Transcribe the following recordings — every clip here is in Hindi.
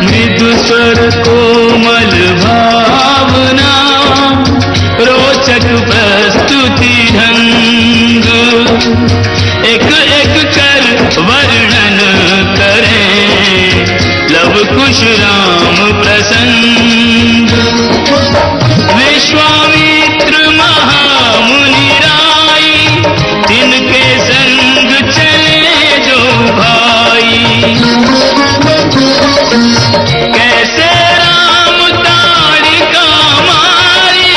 मृदु स्वर कोमल भावना रोचक प्रस्तुति ढंग एक एक कर वर्णन करें लव कुश राम प्रसंग। विश्वामित्र महामुनि राई तिनके संग चले जो भाई कैसे राम ताड़िका मारी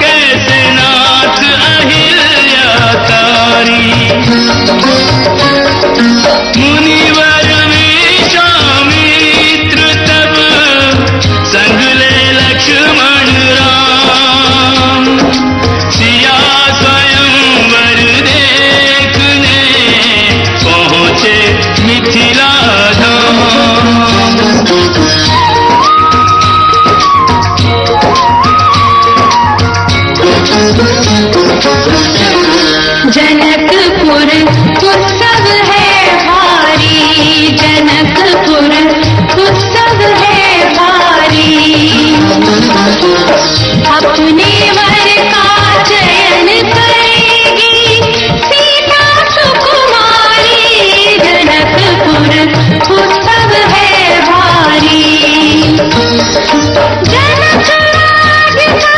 कैसे नाथ अहिल्या तारी। मुनिवर विश्वामित्र तब संग ले लक्ष्मण राम सिया स्वयंवर देखने पहुँचे मिथिला धाम। जनकपुर उत्सव है भारी, जनकपुर उत्सव है भारी। अपने वर का चयन करेगी सीता सुकुमारी, जनकपुर उत्सव है भारी। जनक राज का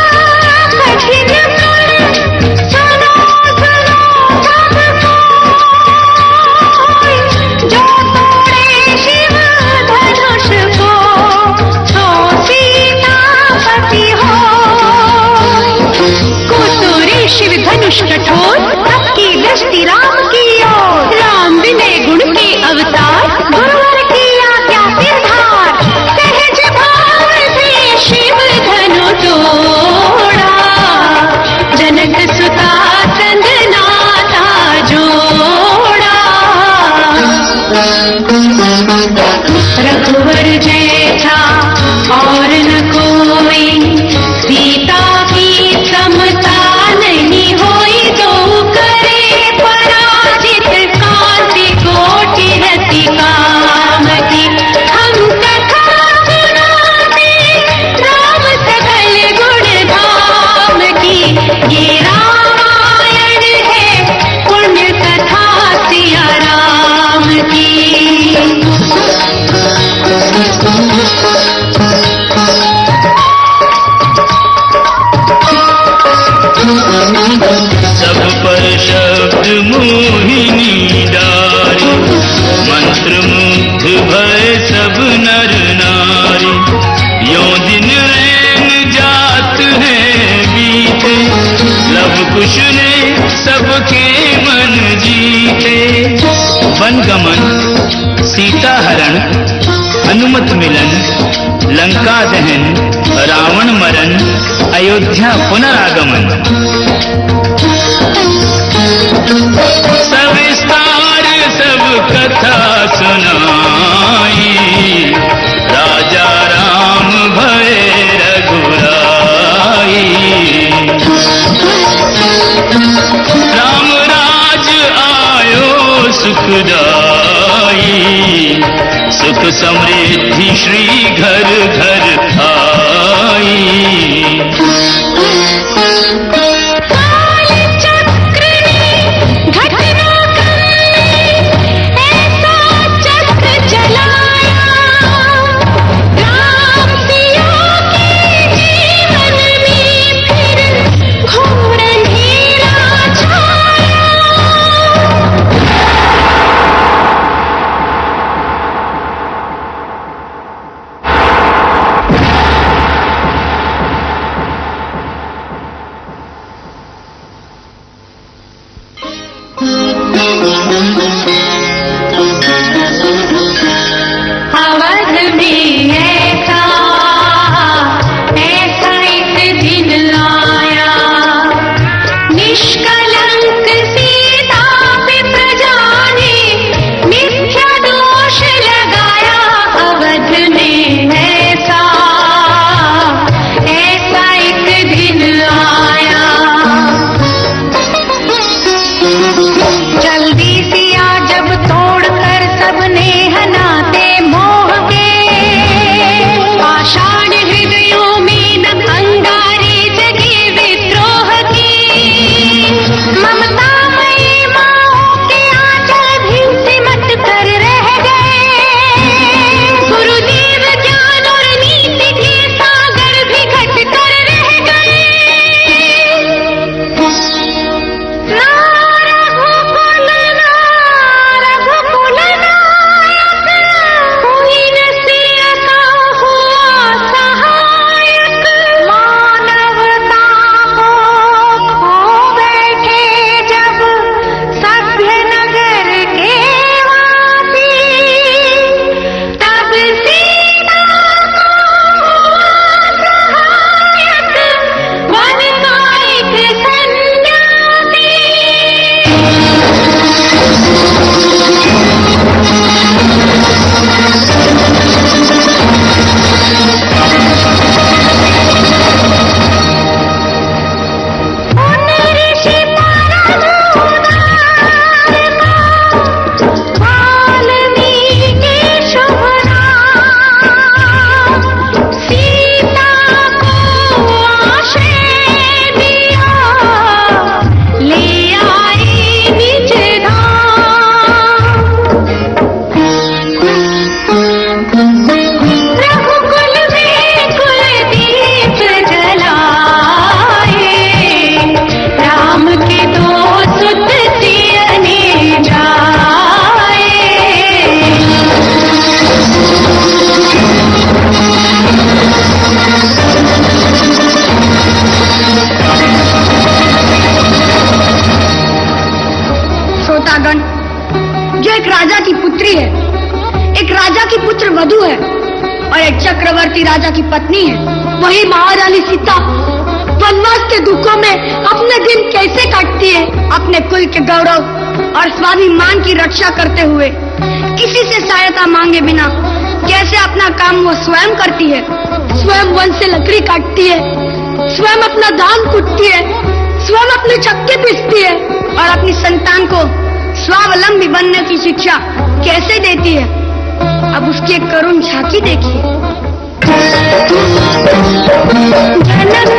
कठिन अंकुश कठोर, सबकी दृष्टि राम की ओर। राम विनय गुण के अवतार, गुरुवर की आज्ञा सिरधार। सहज भाव से शिव धनु तोड़ा, जनक सुता संग नाता जोड़ा। रघुवर जैसा और न कोई, सीता की समता नहीं होई। जो करे पराजित, कांति कोटि रति काम की। हम कथा सुनाते राम सकल गुण धाम की। ये रामायण है पुण्य कथा सिया राम की। सब पर शब्द मोहिनी डारी, मंत्र मुग्ध भय सब नर नारी। यो दिन रैन जात है बीते, लव कुश ने सबके मन जीते। वन गमन, सीता हरण, अनुमत मिलन, लंका दहन, रावण मरण, अयोध्या पुनरागमन। सविस्तार सब कथा सुनाई, राजा राम भय रघुराई। राम राज आयो सुखदाई, सुख समृद्धि श्री घर घर आई। काल चक्र ने घटना करनी, ऐसा चक्र एक राजा की पुत्री है, एक राजा की पुत्र वधू है और एक चक्रवर्ती राजा की पत्नी है। वही महारानी सीता वनवास के दुखों में अपने दिन कैसे काटती है, अपने कुल के गौरव और स्वाभिमान की रक्षा करते हुए किसी से सहायता मांगे बिना कैसे अपना काम वो स्वयं करती है। स्वयं वन से लकड़ी काटती है, स्वयं अपना धान कूटती है, स्वयं अपनी चक्की पीसती है और अपनी संतान को स्वावलंबी बनने की शिक्षा कैसे देती है। अब उसकी एक करुण झांकी देखिए। जनक